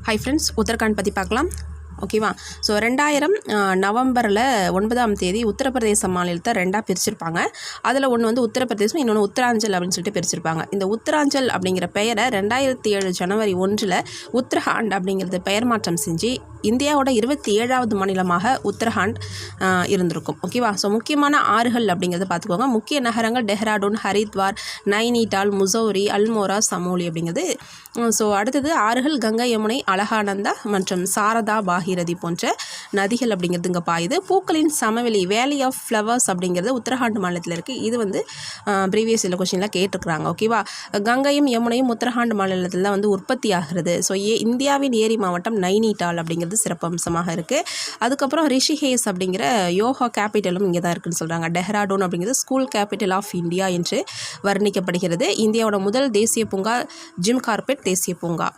Hi friends, Uttarakhand பற்றி பார்க்கலாம். ஓகேவா? ஸோ 2000 நவம்பரில் 9ஆம் தேதி உத்தரப்பிரதேச மாநிலத்தை ரெண்டாக பிரிச்சிருப்பாங்க. அதில் ஒன்று வந்து உத்தரப்பிரதேசம், இன்னொன்று உத்தராஞ்சல் அப்படின்னு சொல்லிட்டு பிரிச்சிருப்பாங்க. இந்த உத்தராஞ்சல் அப்படிங்கிற பெயரை 2007 ஜனவரி 1 உத்தரகாண்ட் அப்படிங்கிறது பெயர் மாற்றம் செஞ்சு இந்தியாவோட 27வது மாநிலமாக உத்தரகாண்ட் இருந்திருக்கும். ஓகேவா? ஸோ முக்கியமான ஆறுகள் அப்படிங்கிறத பார்த்துக்கோங்க. முக்கிய நகரங்கள் டெஹ்ராடூன், ஹரித்வார், நைனிடால், முசௌரி, அல்மோரா, சமோலி அப்படிங்கிறது. ஸோ அடுத்தது ஆறுகள் கங்கை, யமுனை, அலகானந்தா மற்றும் சாரதா, பாகீரதி போன்ற நதிகள் அப்படிங்கிறது இங்கே பாயுது. பூக்களின் சமவெளி வேலி ஆஃப் ஃப்ளவர்ஸ் அப்படிங்கிறது உத்தரகாண்ட் மாநிலத்தில் இருக்குது. இது வந்து ப்ரீவியஸ் இயர் கொஸ்டினில் கேட்டிருக்கிறாங்க. ஓகேவா? கங்கையும் யமுனையும் உத்தரகாண்ட் மாநிலத்தில் தான் வந்து உற்பத்தி ஆகிறது. ஸோ இந்தியாவின் ஏரி மாவட்டம் நைனிடால் அப்படிங்கிறது சிறப்பு அம்சமாக இருக்குது. அதுக்கப்புறம் ரிஷிகேஷ் அப்படிங்கிற யோகா கேபிட்டலும் இங்கே தான் இருக்குன்னு சொல்கிறாங்க. டெஹ்ராடூன் அப்படிங்கிறது ஸ்கூல் கேபிட்டல் ஆஃப் இந்தியா என்று வர்ணிக்கப்படுகிறது. இந்தியாவோட முதல் தேசிய பூங்கா ஜிம் கார்பெட் தேசிய பூங்கா.